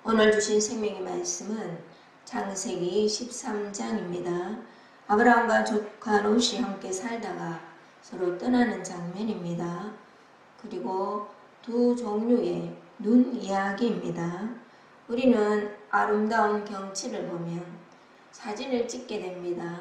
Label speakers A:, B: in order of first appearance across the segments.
A: 오늘 주신 생명의 말씀은 창세기 13장입니다. 아브라함과 조카 롯이 함께 살다가 서로 떠나는 장면입니다. 그리고 두 종류의 눈 이야기입니다. 우리는 아름다운 경치를 보면 사진을 찍게 됩니다.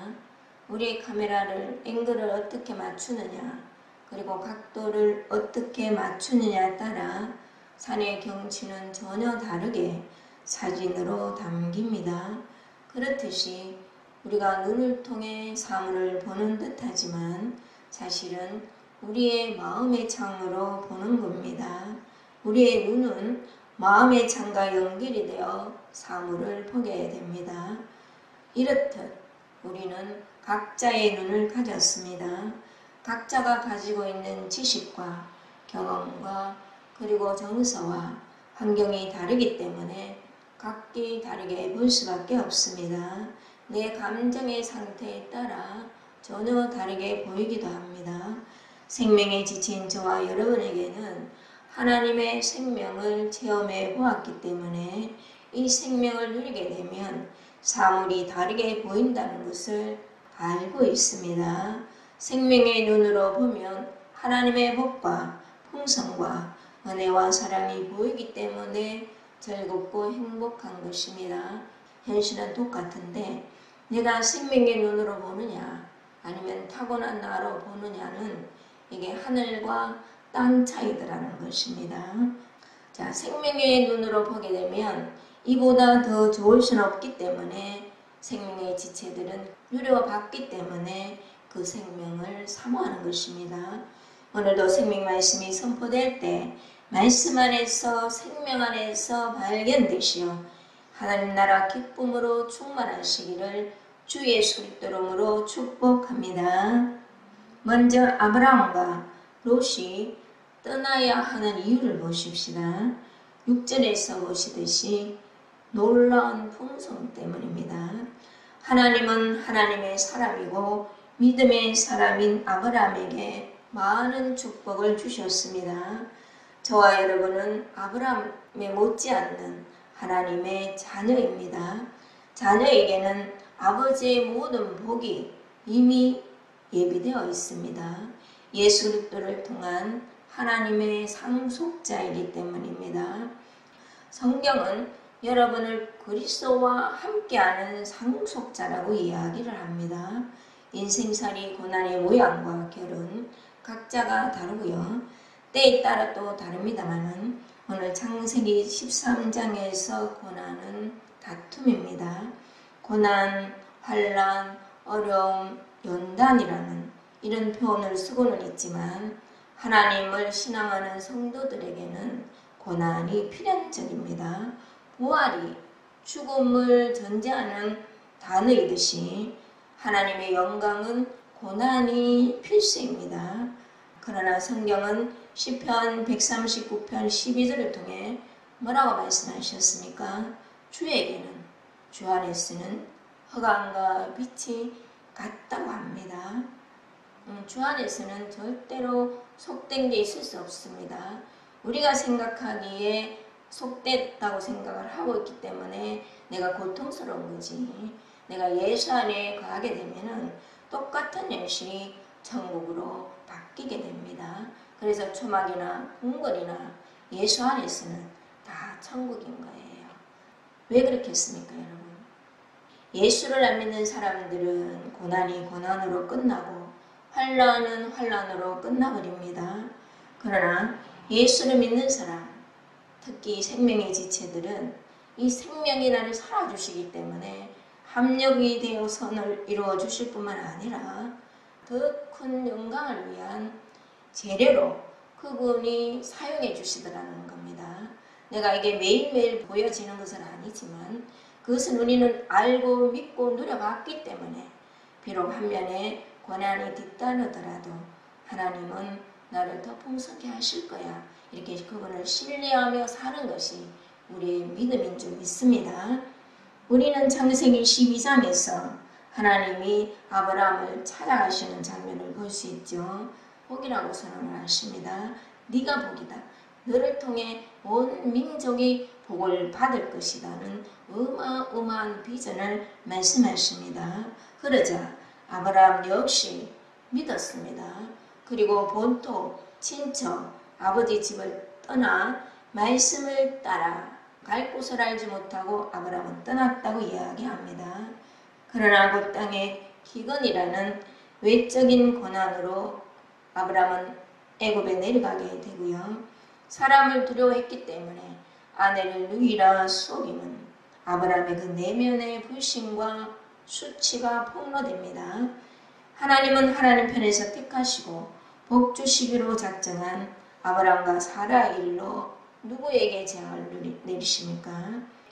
A: 우리의 카메라를 앵글을 어떻게 맞추느냐, 그리고 각도를 어떻게 맞추느냐에 따라 산의 경치는 전혀 다르게 사진으로 담깁니다. 그렇듯이 우리가 눈을 통해 사물을 보는 듯하지만 사실은 우리의 마음의 창으로 보는 겁니다. 우리의 눈은 마음의 창과 연결이 되어 사물을 보게 됩니다. 이렇듯 우리는 각자의 눈을 가졌습니다. 각자가 가지고 있는 지식과 경험과 그리고 정서와 환경이 다르기 때문에 각기 다르게 볼 수밖에 없습니다. 내 감정의 상태에 따라 전혀 다르게 보이기도 합니다. 생명에 지친 저와 여러분에게는 하나님의 생명을 체험해 보았기 때문에 이 생명을 누리게 되면 사물이 다르게 보인다는 것을 알고 있습니다. 생명의 눈으로 보면 하나님의 복과 풍성과 은혜와 사랑이 보이기 때문에 즐겁고 행복한 것입니다. 현실은 똑같은데 내가 생명의 눈으로 보느냐 아니면 타고난 나로 보느냐는 이게 하늘과 땅 차이더라는 것입니다. 자, 생명의 눈으로 보게 되면 이보다 더 좋을 수는 없기 때문에 생명의 지체들은 누려봤기 때문에 그 생명을 사모하는 것입니다. 오늘도 생명 말씀이 선포될 때 말씀 안에서 생명 안에서 발견되시어 하나님 나라 기쁨으로 충만하시기를 주 예수 그리스도로 축복합니다. 먼저 아브라함과 롯이 떠나야 하는 이유를 보십시다. 6절에서 보시듯이 놀라운 풍성 때문입니다. 하나님은 하나님의 사람이고 믿음의 사람인 아브라함에게 많은 축복을 주셨습니다. 저와 여러분은 아브라함에 못지않는 하나님의 자녀입니다. 자녀에게는 아버지의 모든 복이 이미 예비되어 있습니다. 예수 그리스도를 통한 하나님의 상속자이기 때문입니다. 성경은 여러분을 그리스도와 함께하는 상속자라고 이야기를 합니다. 인생살이 고난의 모양과 결은 각자가 다르고요. 때에 따라 또 다릅니다만 오늘 창세기 13장에서 고난은 다툼입니다. 고난, 환난, 어려움, 연단이라는 이런 표현을 쓰고는 있지만 하나님을 신앙하는 성도들에게는 고난이 필연적입니다. 부활이 죽음을 전제하는 단어이듯이 하나님의 영광은 고난이 필수입니다. 그러나 성경은 시편 139편 12절을 통해 뭐라고 말씀하셨습니까? 주에게는 주 안에서는 흑암과 빛이 같다고 합니다. 주 안에서는 절대로 속된 게 있을 수 없습니다. 우리가 생각하기에 속됐다고 생각을 하고 있기 때문에 내가 고통스러운 거지. 내가 예수 안에 가게 되면은 똑같은 현실이 천국으로 바뀌게 됩니다. 그래서 초막이나 궁궐이나 예수 안에서는 다 천국인 거예요. 왜 그렇겠습니까, 여러분? 예수를 안 믿는 사람들은 고난이 고난으로 끝나고 환난은 환난으로 끝나버립니다. 그러나 예수를 믿는 사람, 특히 생명의 지체들은 이 생명이 나를 살아주시기 때문에 합력이 되어 선을 이루어 주실 뿐만 아니라 더 큰 영광을 위한 재료로 그분이 사용해 주시더라는 겁니다. 내가 이게 매일매일 보여지는 것은 아니지만 그것은 우리는 알고 믿고 누려봤기 때문에 비록 한면에 고난이 뒤따르더라도 하나님은 나를 더 풍성케 하실 거야. 이렇게 그분을 신뢰하며 사는 것이 우리의 믿음인 줄 믿습니다. 우리는 창세기 12장에서 하나님이 아브라함을 찾아가시는 장면을 볼 수 있죠. 복이라고 선언을 하십니다. 네가 복이다. 너를 통해 온 민족이 복을 받을 것이라는 어마어마한 비전을 말씀하십니다. 그러자 아브라함 역시 믿었습니다. 그리고 본토, 친척, 아버지 집을 떠나 말씀을 따라 갈 곳을 알지 못하고 아브라함은 떠났다고 이야기합니다. 그러나 그 땅에 기근이라는 외적인 고난으로 아브라함은 애굽에 내려가게 되고요. 사람을 두려워했기 때문에 아내를 누이라 속임은 아브라함의 그 내면의 불신과 수치가 폭로됩니다. 하나님은 하나님 편에서 택하시고 복 주시기로 작정한 아브라함과 사라 일로 누구에게 재앙을 내리십니까?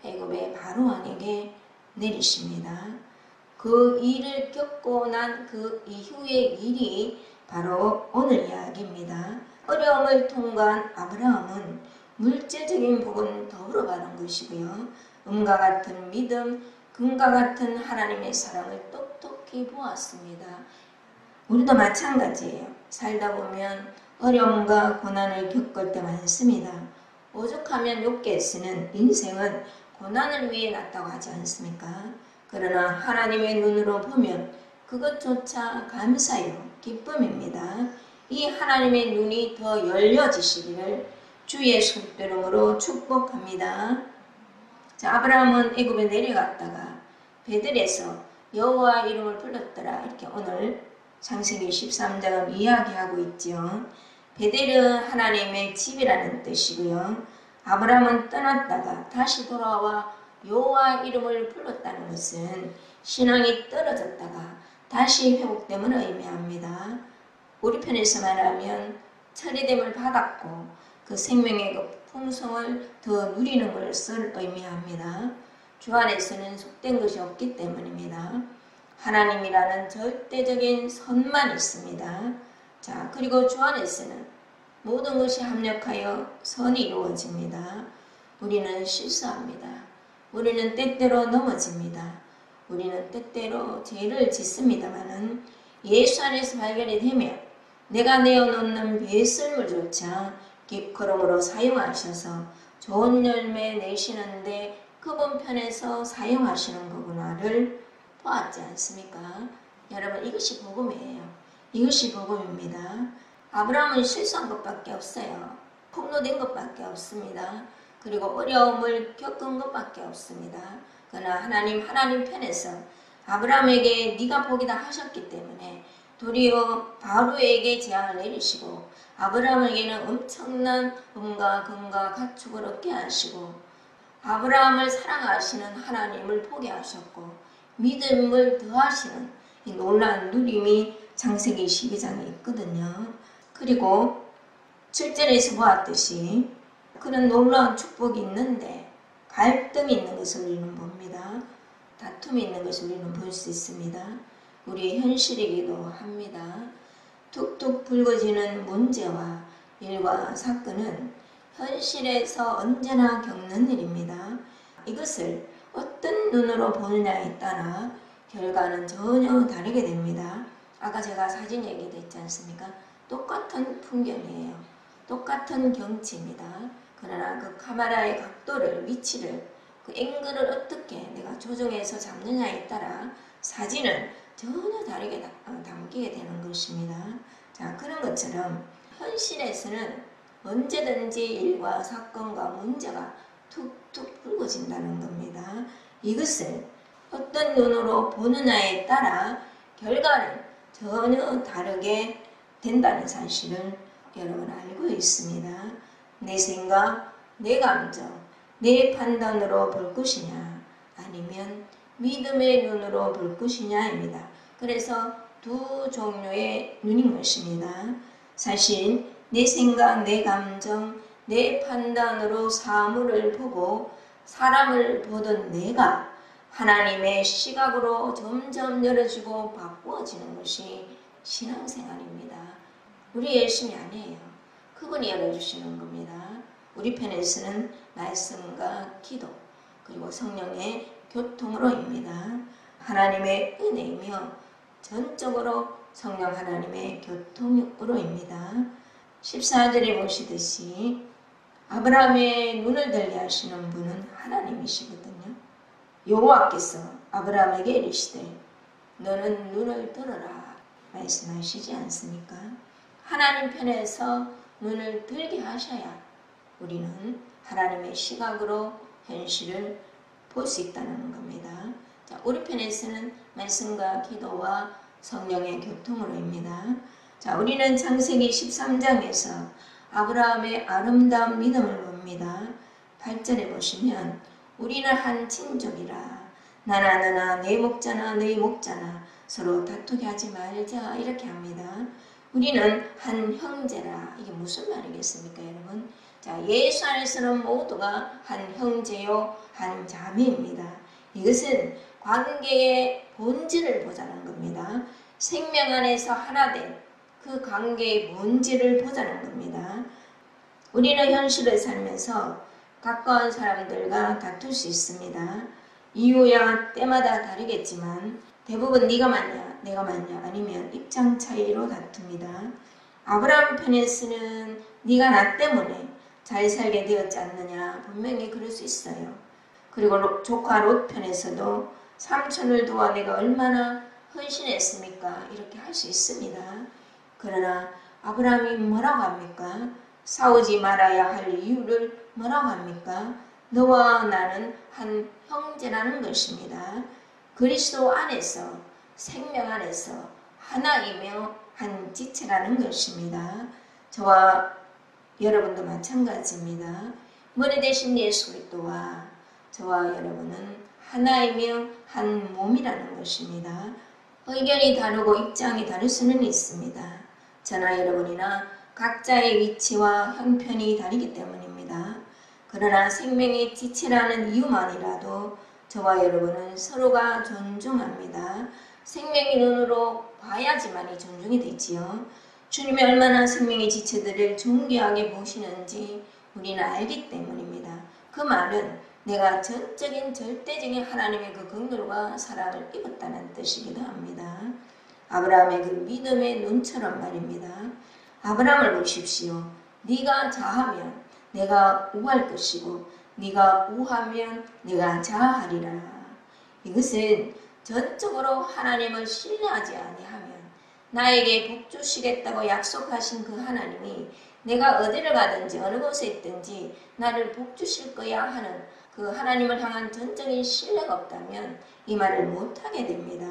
A: 애굽의 바로왕에게 내리십니다. 그 일을 겪고 난 그 이후의 일이 바로 오늘 이야기입니다. 어려움을 통과한 아브라함은 물질적인 복은 더불어 받은 것이고요. 음과 같은 믿음, 금과 같은 하나님의 사랑을 똑똑히 보았습니다. 우리도 마찬가지예요. 살다 보면 어려움과 고난을 겪을 때 많습니다. 오죽하면 욥기에서는 인생은 고난을 위해 났다고 하지 않습니까? 그러나 하나님의 눈으로 보면 그것조차 감사요, 기쁨입니다. 이 하나님의 눈이 더 열려지시기를 주의 손들음으로 축복합니다. 자, 아브라함은 애굽에 내려갔다가 베들에서 여호와 이름을 불렀더라. 이렇게 오늘 창세기 13장은 이야기하고 있죠. 베델은 하나님의 집이라는 뜻이고요. 아브라함은 떠났다가 다시 돌아와 여호와 이름을 불렀다는 것은 신앙이 떨어졌다가 다시 회복됨을 의미합니다. 우리 편에서 말하면 처리됨을 받았고 그 생명의 그 풍성을 더 누리는 것을 의미합니다. 주 안에서는 속된 것이 없기 때문입니다. 하나님이라는 절대적인 선만 있습니다. 자, 그리고 주 안에서는 모든 것이 합력하여 선이 이루어집니다. 우리는 실수합니다. 우리는 때때로 넘어집니다. 우리는 때때로 죄를 짓습니다마는 예수 안에서 발견이 되면 내가 내어놓는 배설물조차 깃거름으로 사용하셔서 좋은 열매 내시는데 그분 편에서 사용하시는 거구나를 보았지 않습니까? 여러분, 이것이 복음이에요. 이것이 복음입니다. 아브라함은 실수한 것밖에 없어요. 폭로된 것밖에 없습니다. 그리고 어려움을 겪은 것밖에 없습니다. 그러나 하나님 편에서 아브라함에게 네가 복이다 하셨기 때문에 도리어 바로에게 재앙을 내리시고 아브라함에게는 엄청난 음과 금과 가축을 얻게 하시고 아브라함을 사랑하시는 하나님을 보게 하셨고 믿음을 더하시는 이 놀라운 누림이 창세기 12장에 있거든요. 그리고 7절에서 보았듯이 그런 놀라운 축복이 있는데 갈등이 있는 것을 우리는 봅니다. 다툼이 있는 것을 우리는 볼 수 있습니다. 우리의 현실이기도 합니다. 툭툭 불거지는 문제와 일과 사건은 현실에서 언제나 겪는 일입니다. 이것을 어떤 눈으로 보느냐에 따라 결과는 전혀 다르게 됩니다. 아까 제가 사진 얘기했지 않습니까? 똑같은 풍경이에요. 똑같은 경치입니다. 그러나 그 카메라의 각도를, 위치를, 그 앵글을 어떻게 내가 조정해서 잡느냐에 따라 사진을 전혀 다르게 담기게 되는 것입니다. 자, 그런 것처럼 현실에서는 언제든지 일과 사건과 문제가 툭툭 불거진다는 겁니다. 이것을 어떤 눈으로 보느냐에 따라 결과는 전혀 다르게 된다는 사실을 여러분 알고 있습니다. 내 생각, 내 감정, 내 판단으로 볼 것이냐 아니면 믿음의 눈으로 볼 것이냐입니다. 그래서 두 종류의 눈인 것입니다. 사실 내 생각, 내 감정, 내 판단으로 사물을 보고 사람을 보던 내가 하나님의 시각으로 점점 열어지고 바꾸어지는 것이 신앙생활입니다. 우리 열심히 아니에요. 그분이 열어주시는 겁니다. 우리 편에서는 말씀과 기도 그리고 성령의 교통으로입니다. 하나님의 은혜이며 전적으로 성령 하나님의 교통으로입니다. 14절에 보시듯이 아브라함의 눈을 들게 하시는 분은 하나님이시거든요. 여호와께서 아브라함에게 이르시되 너는 눈을 들어라 말씀하시지 않습니까? 하나님 편에서 눈을 들게 하셔야 우리는 하나님의 시각으로 현실을 볼 수 있다는 겁니다. 자, 우리 편에서는 말씀과 기도와 성령의 교통으로입니다. 자, 우리는 창세기 13장에서 아브라함의 아름다운 믿음을 봅니다. 8절에 보시면 우리는 한 친족이라 나나 너나 내 목자나 너희 목자나 서로 다투게 하지 말자 이렇게 합니다. 우리는 한 형제라. 이게 무슨 말이겠습니까 여러분? 자, 예수 안에서는 모두가 한 형제요 한 자매입니다. 이것은 관계의 본질을 보자는 겁니다. 생명 안에서 하나 된 그 관계의 본질을 보자는 겁니다. 우리는 현실을 살면서 가까운 사람들과 다툴 수 있습니다. 이유야 때마다 다르겠지만 대부분 네가 맞냐 내가 맞냐 아니면 입장 차이로 다툽니다. 아브라함 편에서는 네가 나 때문에 잘 살게 되었지 않느냐 분명히 그럴 수 있어요. 그리고 조카 롯 편에서도 삼촌을 도와 내가 얼마나 헌신했습니까 이렇게 할 수 있습니다. 그러나 아브라함이 뭐라고 합니까? 싸우지 말아야 할 이유를 뭐라고 합니까? 너와 나는 한 형제라는 것입니다. 그리스도 안에서 생명 안에서 하나이며 한 지체라는 것입니다. 저와 여러분도 마찬가지입니다. 머리 대신 예수 그리스도와 저와 여러분은 하나이며 한 몸이라는 것입니다. 의견이 다르고 입장이 다를 수는 있습니다. 저나 여러분이나 각자의 위치와 형편이 다르기 때문입니다. 그러나 생명의 지체라는 이유만이라도 저와 여러분은 서로가 존중합니다. 생명의 눈으로 봐야지만이 존중이 되지요. 주님이 얼마나 생명의 지체들을 존귀하게 보시는지 우리는 알기 때문입니다. 그 말은 내가 전적인 절대적인 하나님의 그 긍휼과 사랑을 입었다는 뜻이기도 합니다. 아브라함의 그 믿음의 눈처럼 말입니다. 아브라함을 보십시오. 네가 자하면 내가 우할 것이고 네가 우하면 내가 자하리라. 이것은 전적으로 하나님을 신뢰하지 아니하면 나에게 복 주시겠다고 약속하신 그 하나님이 내가 어디를 가든지 어느 곳에 있든지 나를 복 주실 거야 하는 그 하나님을 향한 전적인 신뢰가 없다면 이 말을 못하게 됩니다.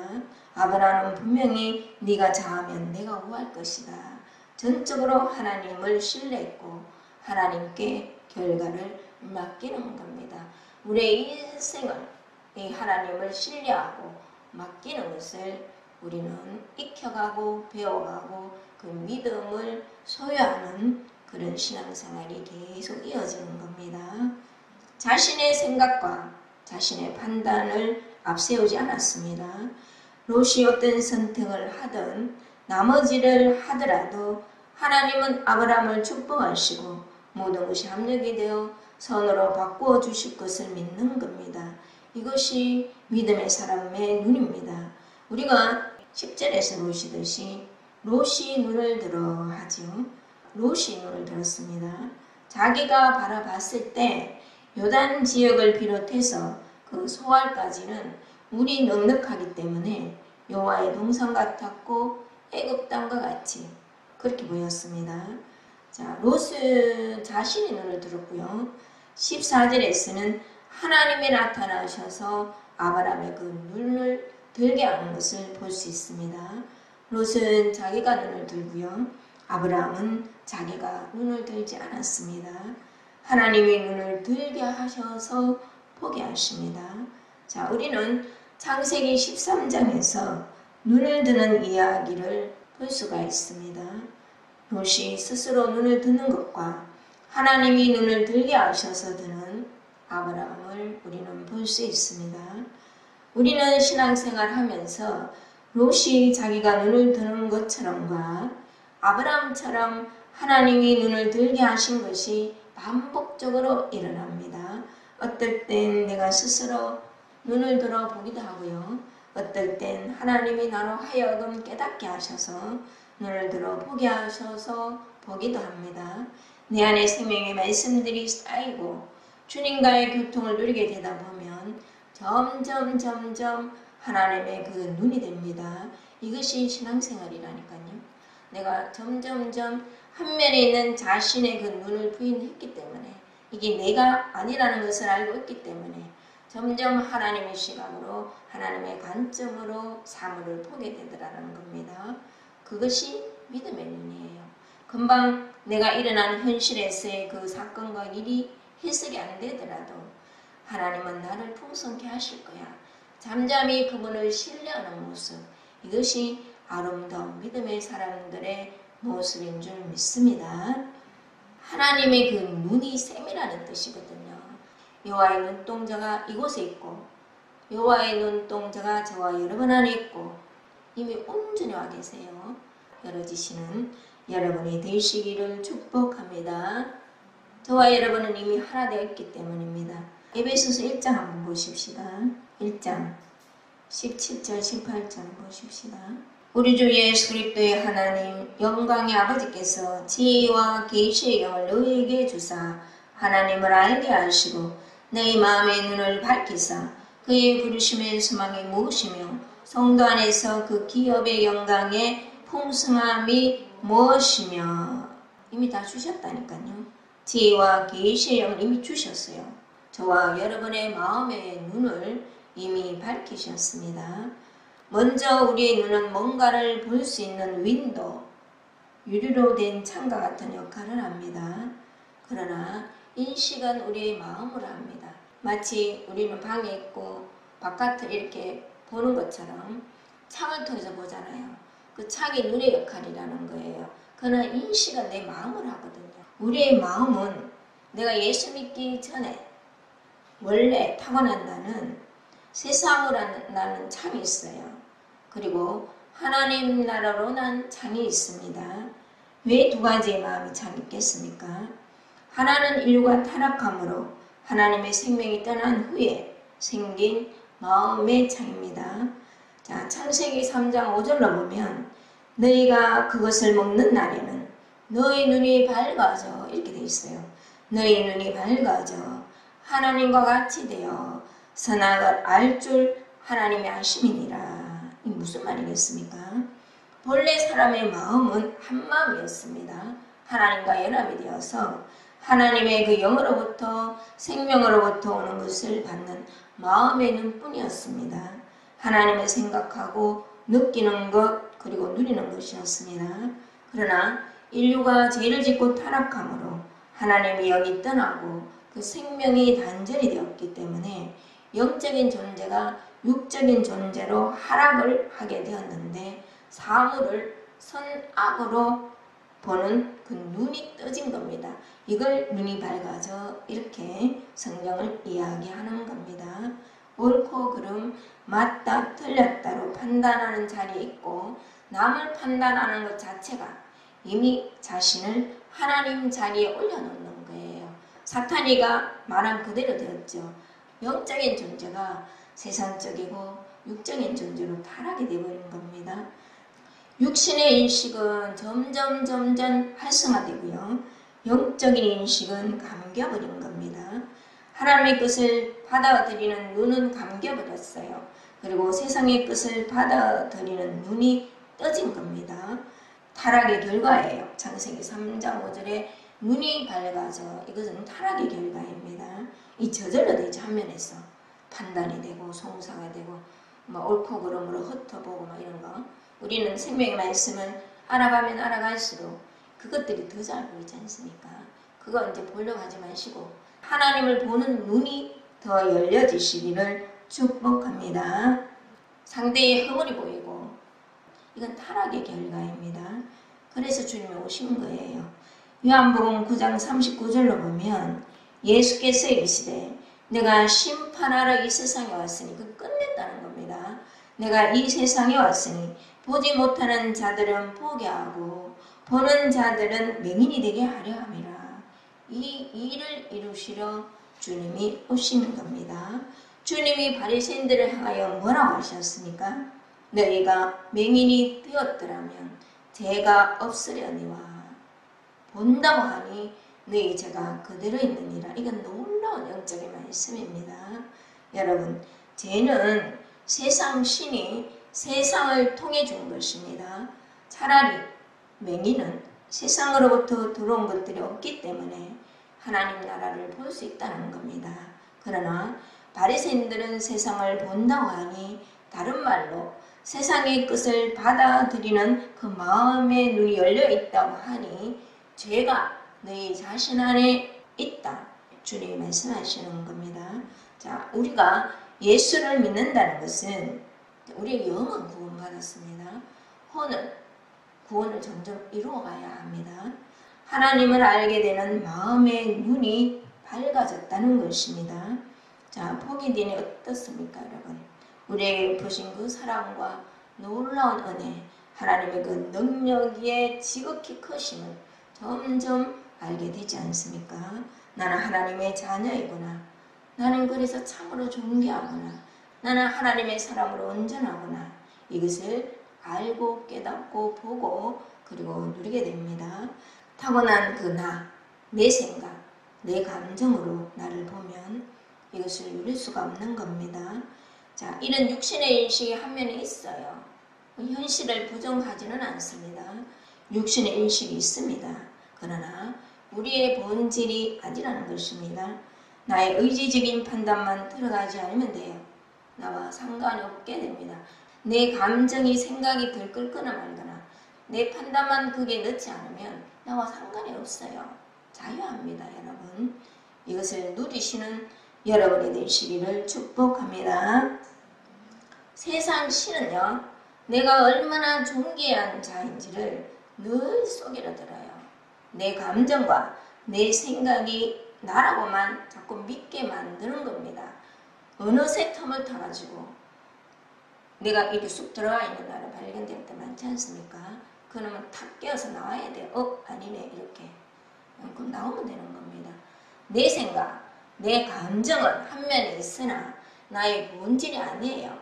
A: 아브라함은 분명히 네가 자하면 내가 우할 것이다. 전적으로 하나님을 신뢰했고 하나님께 결과를 맡기는 겁니다. 우리의 인생을 이 하나님을 신뢰하고 맡기는 것을 우리는 익혀가고 배워가고 그 믿음을 소유하는 그런 신앙생활이 계속 이어지는 겁니다. 자신의 생각과 자신의 판단을 앞세우지 않았습니다. 롯이 어떤 선택을 하든 나머지를 하더라도 하나님은 아브라함을 축복하시고 모든 것이 합력이 되어 선으로 바꾸어 주실 것을 믿는 겁니다. 이것이 믿음의 사람의 눈입니다. 우리가 10절에서 보시듯이 롯이 눈을 들어 하죠. 롯이 눈을 들었습니다. 자기가 바라봤을 때 요단 지역을 비롯해서 그 소알까지는 물이 넉넉하기 때문에 여호와의 동산 같았고 애굽 땅과 같이 그렇게 보였습니다. 자, 롯은 자신의 눈을 들었고요. 14절에서는 하나님이 나타나셔서 아브라함의 그 눈을 들게 하는 것을 볼 수 있습니다. 롯은 자기가 눈을 들고요. 아브라함은 자기가 눈을 들지 않았습니다. 하나님이 눈을 들게 하셔서 보게 하십니다. 자, 우리는 창세기 13장에서 눈을 드는 이야기를 볼 수가 있습니다. 롯이 스스로 눈을 드는 것과 하나님이 눈을 들게 하셔서 드는 아브라함을 우리는 볼 수 있습니다. 우리는 신앙생활 하면서 롯이 자기가 눈을 드는 것처럼과 아브라함처럼 하나님이 눈을 들게 하신 것이 반복적으로 일어납니다. 어떨 땐 내가 스스로 눈을 들어 보기도 하고요. 어떨 땐 하나님이 나로 하여금 깨닫게 하셔서 눈을 들어 보게 하셔서 보기도 합니다. 내 안에 생명의 말씀들이 쌓이고 주님과의 교통을 누리게 되다 보면 점점 하나님의 그 눈이 됩니다. 이것이 신앙생활이라니까요. 내가 점점점 한 면에 있는 자신의 그 눈을 부인했기 때문에, 이게 내가 아니라는 것을 알고 있기 때문에 점점 하나님의 시각으로, 하나님의 관점으로 사물을 보게 되더라는 겁니다. 그것이 믿음의 눈이에요. 금방 내가 일어난 현실에서의 그 사건과 일이 해석이 안 되더라도 하나님은 나를 풍성케 하실 거야. 잠잠히 그분을 신뢰하는 모습, 이것이 아름다운 믿음의 사람들의 모습인 줄 믿습니다. 하나님의 그 눈이 셈이라는 뜻이거든요. 여호와의 눈동자가 이곳에 있고 여호와의 눈동자가 저와 여러분 안에 있고 이미 온전히 와 계세요. 열어지시는 여러분이 되시기를 축복합니다. 저와 여러분은 이미 하나 되어 있기 때문입니다. 에베소서 1장 한번 보십시다. 1장 17절 18절 보십시다. 우리 주 예수 그리스도의 하나님 영광의 아버지께서 지혜와 계시의 영을 너희에게 주사 하나님을 알게 하시고 너희 마음의 눈을 밝히사 그의 부르심의 소망이 무엇이며 성도 안에서 그 기업의 영광의 풍성함이 무엇이며, 이미 다 주셨다니까요. 지혜와 계시의 영을 이미 주셨어요. 저와 여러분의 마음의 눈을 이미 밝히셨습니다. 먼저 우리의 눈은 뭔가를 볼 수 있는 윈도우, 유리로 된 창과 같은 역할을 합니다. 그러나 인식은 우리의 마음으로 합니다. 마치 우리는 방에 있고 바깥을 이렇게 보는 것처럼 창을 통해서 보잖아요. 그 창이 눈의 역할이라는 거예요. 그러나 인식은 내 마음으로 하거든요. 우리의 마음은 내가 예수 믿기 전에 원래 타고난 나는 세상으로 나는 창이 있어요. 그리고 하나님 나라로 난 창이 있습니다. 왜 두 가지의 마음이 창이 있겠습니까? 하나는 인류가 타락함으로 하나님의 생명이 떠난 후에 생긴 마음의 창입니다. 자, 창세기 3장 5절로 보면 너희가 그것을 먹는 날에는 너희 눈이 밝아져, 이렇게 돼 있어요. 너희 눈이 밝아져 하나님과 같이 되어 선악을 알 줄 하나님의 아심이니라. 이 무슨 말이겠습니까? 본래 사람의 마음은 한 마음이었습니다. 하나님과 연합이 되어서 하나님의 그 영으로부터 생명으로부터 오는 것을 받는 마음의 눈뿐이었습니다. 하나님을 생각하고 느끼는 것 그리고 누리는 것이었습니다. 그러나 인류가 죄를 짓고 타락함으로 하나님이 여기 떠나고 그 생명이 단절이 되었기 때문에 영적인 존재가 육적인 존재로 하락을 하게 되었는데 사물을 선악으로 보는 그 눈이 떠진 겁니다. 이걸 눈이 밝아져 이렇게 성경을 이야기하는 겁니다. 옳고 그름, 맞다, 틀렸다로 판단하는 자리에 있고 남을 판단하는 것 자체가 이미 자신을 하나님 자리에 올려놓는 거예요. 사탄이가 말한 그대로 되었죠. 영적인 존재가 세상적이고 육적인 존재로 타락이 되어버린 겁니다. 육신의 인식은 점점 활성화되고요. 영적인 인식은 감겨버린 겁니다. 하나님의 뜻을 받아들이는 눈은 감겨버렸어요. 그리고 세상의 뜻을 받아들이는 눈이 떠진 겁니다. 타락의 결과예요. 창세기 3장 5절에 눈이 밝아져, 이것은 타락의 결과입니다. 이 저절로 되죠. 한면에서 판단이 되고 송사가 되고 옳고 그름으로 흩어보고 이런 거. 우리는 생명의 말씀을 알아가면 알아갈수록 그것들이 더 잘 보이지 않습니까? 그거 이제 보려고 하지 마시고 하나님을 보는 눈이 더 열려지시기를 축복합니다. 상대의 허물이 보이고 이건 타락의 결과입니다. 그래서 주님이 오신 거예요. 요한복음 9장 39절로 보면 예수께서 이르시되 내가 심판하러 이 세상에 왔으니, 그 끝냈다는 겁니다. 내가 이 세상에 왔으니 보지 못하는 자들은 보게 하고 보는 자들은 맹인이 되게 하려 함이라. 이 일을 이루시려 주님이 오시는 겁니다. 주님이 바리새인들을 향하여 뭐라고 하셨습니까? 너희가 맹인이 되었더라면 죄가 없으려니와 본다고 하니 너희 죄가 그대로 있느니라. 이건 놀라운 영적인 말씀입니다. 여러분, 죄는 세상 신이 세상을 통해 준 것입니다. 차라리 맹인은 세상으로부터 들어온 것들이 없기 때문에 하나님 나라를 볼 수 있다는 겁니다. 그러나 바리새인들은 세상을 본다고 하니, 다른 말로 세상의 것을 받아들이는 그 마음의 눈이 열려 있다고 하니 죄가 너희 자신 안에 있다. 주님이 말씀하시는 겁니다. 자, 우리가 예수를 믿는다는 것은 우리의 영은 구원받았습니다. 혼은 구원을 점점 이루어가야 합니다. 하나님을 알게 되는 마음의 눈이 밝아졌다는 것입니다. 자, 포기딘이 어떻습니까, 여러분? 우리에게 보신 그 사랑과 놀라운 은혜, 하나님의 그 능력의 지극히 크심을 점점 알게 되지 않습니까? 나는 하나님의 자녀이구나. 나는 그래서 참으로 존귀하구나. 나는 하나님의 사람으로 온전하구나. 이것을 알고 깨닫고 보고 그리고 누리게 됩니다. 타고난 그 나, 내 생각, 내 감정으로 나를 보면 이것을 누릴 수가 없는 겁니다. 자, 이런 육신의 인식이 한 면에 있어요. 현실을 부정하지는 않습니다. 육신의 인식이 있습니다. 그러나 우리의 본질이 아니라는 것입니다. 나의 의지적인 판단만 들어가지 않으면 돼요. 나와 상관이 없게 됩니다. 내 감정이 생각이 들끓거나 말거나 내 판단만 그게 넣지 않으면 나와 상관이 없어요. 자유합니다, 여러분. 이것을 누리시는 여러분이 되시기를 축복합니다. 세상 신은요, 내가 얼마나 존귀한 자인지를 늘 속이려들어요. 내 감정과 내 생각이 나라고만 자꾸 믿게 만드는 겁니다. 어느새 틈을 타가지고 내가 이렇게 쑥 들어가 있는 나를 발견될 때 많지 않습니까? 그러면 탁 깨어서 나와야 돼요. 아니네, 이렇게. 그럼 나오면 되는 겁니다. 내 생각, 내 감정은 한 면에 있으나 나의 본질이 아니에요.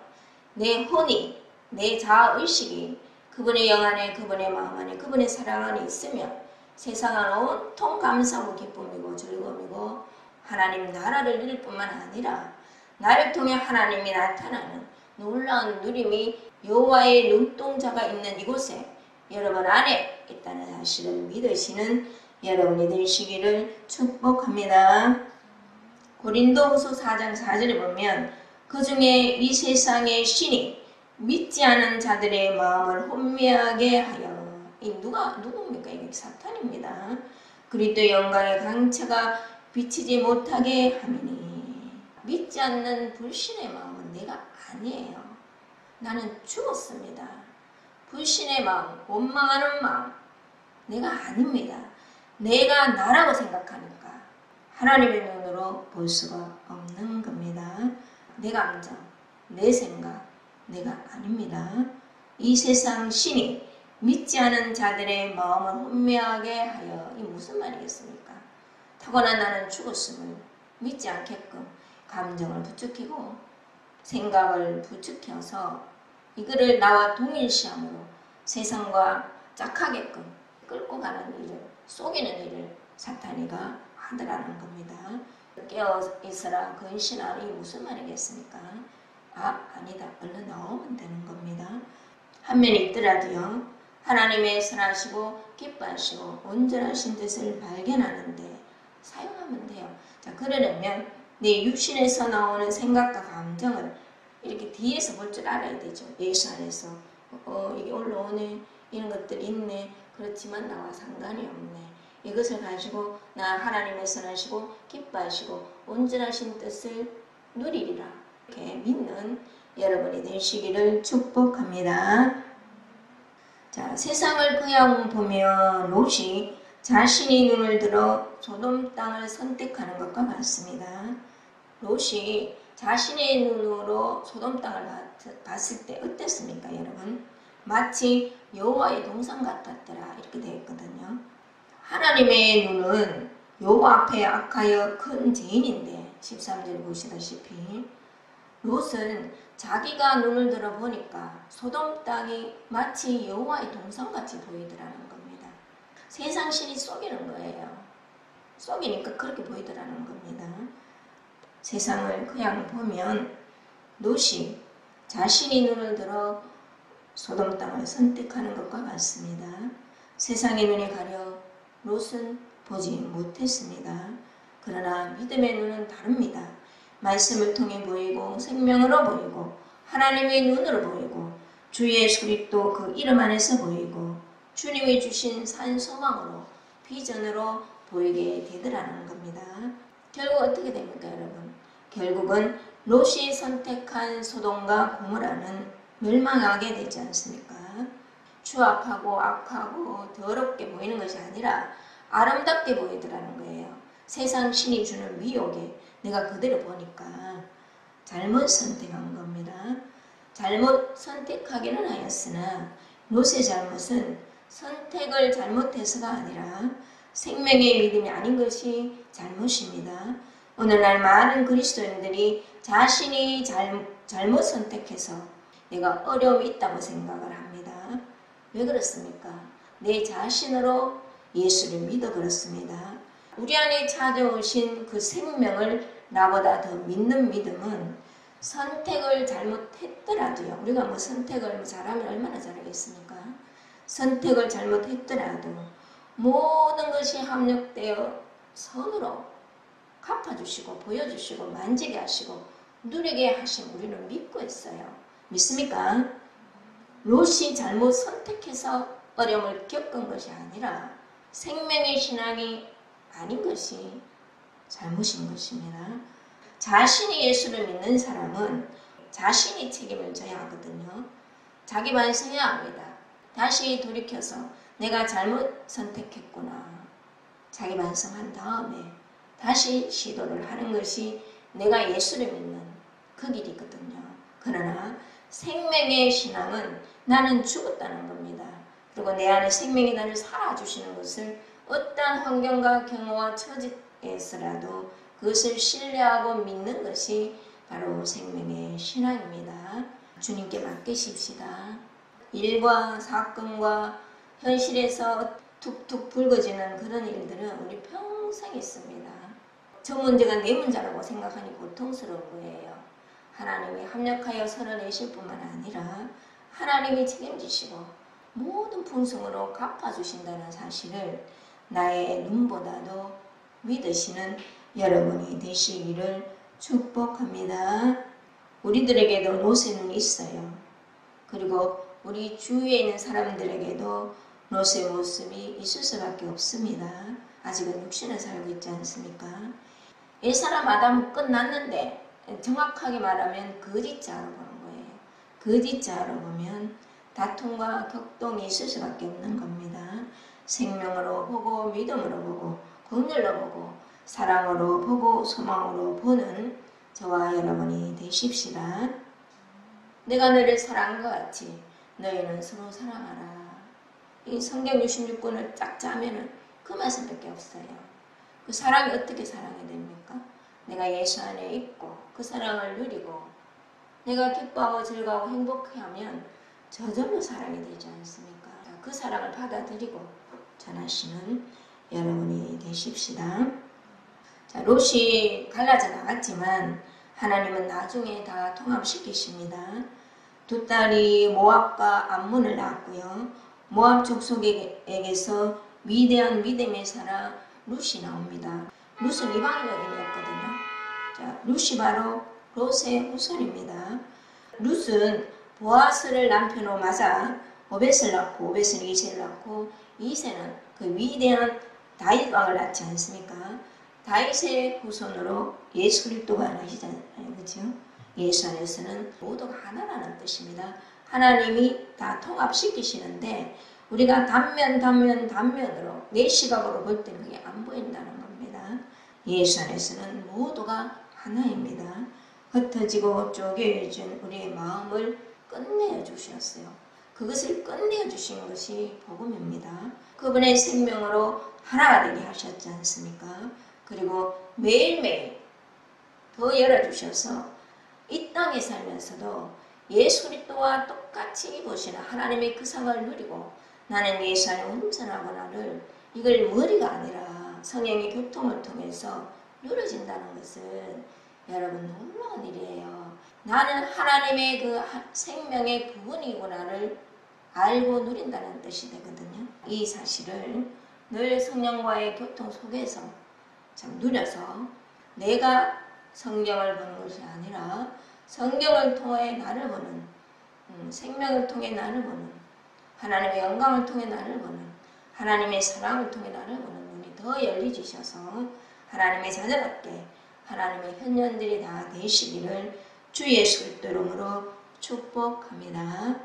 A: 내 혼이, 내 자아의식이 그분의 영 안에, 그분의 마음 안에, 그분의 사랑 안에 있으면 세상은 온통 감사하고 기쁨이고 즐거움이고 하나님 나라를 누릴 뿐만 아니라 나를 통해 하나님이 나타나는 놀라운 누림이 여호와의 눈동자가 있는 이곳에 여러분 안에 있다는 사실을 믿으시는 여러분이 되시기를 축복합니다. 고린도후서 4장 4절에 보면 그 중에 이 세상의 신이 믿지 않은 자들의 마음을 혼미하게 하여, 누굽니까? 이게 사탄입니다. 그리스도의 영광의 강체가 비치지 못하게 함이니, 믿지 않는 불신의 마음은 내가 아니에요. 나는 죽었습니다. 불신의 마음, 원망하는 마음, 내가 아닙니다. 내가 나라고 생각하니까 하나님의 눈으로 볼 수가 없는 겁니다. 내 감정, 내 생각, 내가 아닙니다. 이 세상 신이 믿지 않은 자들의 마음을 혼미하게 하여, 이 무슨 말이겠습니까? 타고난 나는 죽었음을 믿지 않게끔 감정을 부추기고 생각을 부추겨서 이거를 나와 동일시함으로 세상과 짝하게끔 끌고 가는 일을, 속이는 일을 사탄이가 하더라는 겁니다. 깨어있어라 근신하라, 이 무슨 말이겠습니까? 아니다. 얼른 나오면 되는 겁니다. 한 면이 있더라도요, 하나님의 선하시고 기뻐하시고 온전하신 뜻을 발견하는데 사용하면 돼요. 자, 그러려면 내 육신에서 나오는 생각과 감정을 이렇게 뒤에서 볼 줄 알아야 되죠. 예수 안에서 이게 올라오네, 이런 것들이 있네, 그렇지만 나와 상관이 없네. 이것을 가지고 나 하나님의 선하시고 기뻐하시고 온전하신 뜻을 누리리라, 이렇게 믿는 여러분이 되시기를 축복합니다. 자, 세상을 그냥 보면 롯이 자신이 눈을 들어 소돔 땅을 선택하는 것과 같습니다. 롯이 자신의 눈으로 소돔 땅을 봤을 때 어땠습니까, 여러분? 마치 여호와의 동상 같았더라, 이렇게 되어 있거든요. 하나님의 눈은 여호와 앞에 악하여 큰 죄인인데 13절 보시다시피 롯은 자기가 눈을 들어 보니까 소돔 땅이 마치 여호와의 동상같이 보이더라는 겁니다. 세상 신이 속이는 거예요. 속이니까 그렇게 보이더라는 겁니다. 세상을 그냥 보면 롯이 자신이 눈을 들어 소돔 땅을 선택하는 것과 같습니다. 세상의 눈이 가려 롯은 보지 못했습니다. 그러나 믿음의 눈은 다릅니다. 말씀을 통해 보이고 생명으로 보이고 하나님의 눈으로 보이고 주 예수 그리스도 그 이름 안에서 보이고 주님이 주신 산 소망으로 비전으로 보이게 되더라는 겁니다. 결국 어떻게 됩니까, 여러분? 결국은 롯이 선택한 소돔과 고모라는 멸망하게 되지 않습니까? 추악하고 악하고 더럽게 보이는 것이 아니라 아름답게 보이더라는 거예요. 세상 신이 주는 미혹에 내가 그대로 보니까 잘못 선택한 겁니다. 잘못 선택하기는 하였으나 롯의 잘못은 선택을 잘못해서가 아니라 생명의 믿음이 아닌 것이 잘못입니다. 오늘날 많은 그리스도인들이 자신이 잘못 선택해서 내가 어려움이 있다고 생각을 합니다. 왜 그렇습니까? 내 자신으로 예수를 믿어 그렇습니다. 우리 안에 찾아오신 그 생명을 나보다 더 믿는 믿음은 선택을 잘못했더라도요. 우리가 뭐 선택을 잘하면 얼마나 잘하겠습니까? 선택을 잘못했더라도 모든 것이 합력되어 선으로 갚아주시고 보여주시고 만지게 하시고 누리게 하신 우리는 믿고 있어요. 믿습니까? 롯이 잘못 선택해서 어려움을 겪은 것이 아니라 생명의 신앙이 아닌 것이 잘못인 것입니다. 자신이 예수를 믿는 사람은 자신이 책임을 져야 하거든요. 자기 반성해야 합니다. 다시 돌이켜서 내가 잘못 선택했구나. 자기 반성한 다음에 다시 시도를 하는 것이 내가 예수를 믿는 그 길이거든요. 그러나 생명의 신앙은 나는 죽었다는 겁니다. 그리고 내 안에 생명이 나를 살아주시는 것을 어떠한 환경과 경우와 처지에서라도 그것을 신뢰하고 믿는 것이 바로 생명의 신앙입니다. 주님께 맡기십시다. 일과 사건과 현실에서 툭툭 불거지는 그런 일들은 우리 평생 있습니다. 저 문제가 내 문제라고 생각하니 고통스러운 거예요. 하나님이 합력하여 설어내실 뿐만 아니라 하나님이 책임지시고 모든 풍성으로 갚아주신다는 사실을 나의 눈보다도 믿으시는 여러분이 되시기를 축복합니다. 우리들에게도 롯의 눈이 있어요. 그리고 우리 주위에 있는 사람들에게도 롯의 모습이 있을 수밖에 없습니다. 아직은 육신에 살고 있지 않습니까? 옛사람 아담은 끝났는데 정확하게 말하면 거짓자로 보는 거예요. 거짓자로 보면 다툼과 격동이 있을 수밖에 없는 겁니다. 생명으로 보고 믿음으로 보고 긍휼로 보고 사랑으로 보고 소망으로 보는 저와 여러분이 되십시다. 내가 너를 사랑한 것 같이 너희는 서로 사랑하라. 이 성경 66권을 쫙 짜면은 그 말씀밖에 없어요. 그 사랑이 어떻게 사랑이 됩니까? 내가 예수 안에 있고 그 사랑을 누리고 내가 기뻐하고 즐거워하고 행복해하면 저절로 사랑이 되지 않습니까? 그 사랑을 받아들이고 전하시는 여러분이 되십시다. 자, 롯이 갈라져 나갔지만 하나님은 나중에 다 통합시키십니다. 두 딸이 모압과 암몬을 낳았고요. 모압 족속에게서 위대한 믿음의 사람 룻이 나옵니다. 룻은 이방 여인이었거든요. 자, 룻이 바로 롯의 후손입니다. 룻은 보아스를 남편으로 맞아 오벳을 낳고 오벳은 이새를 낳고 이새는 그 위대한 다윗 왕을 낳지 않습니까? 다윗의 후손으로 예수 그리스도가 나시잖아요. 그렇죠? 예수 안에서는 모두가 하나라는 뜻입니다. 하나님이 다 통합시키시는데 우리가 단면으로 내 시각으로 볼 때는 그게 안 보인다는 겁니다. 예수 안에서는 모두가 하나입니다. 흩어지고 쪼개진 우리의 마음을 끝내어 주셨어요. 그것을 끝내어 주신 것이 복음입니다. 그분의 생명으로 하나가 되게 하셨지 않습니까? 그리고 매일매일 더 열어주셔서 이 땅에 살면서도 예수 그리스도와 똑같이 보시는 하나님의 그 상을 누리고 나는 예수 안에 온전하구나를 이걸 머리가 아니라 성령의 교통을 통해서 누려진다는 것은 여러분 놀라운 일이에요. 나는 하나님의 그 생명의 부분이구나를 알고 누린다는 뜻이 되거든요. 이 사실을 늘 성령과의 교통 속에서 참 누려서 내가 성경을 보는 것이 아니라 성경을 통해 나를 보는, 생명을 통해 나를 보는, 하나님의 영광을 통해 나를 보는, 하나님의 사랑을 통해 나를 보는 눈이 더 열리주셔서 하나님의 자녀답게 하나님의 현년들이 다 되시기를 주 예수 그리스도 이름으로 축복합니다.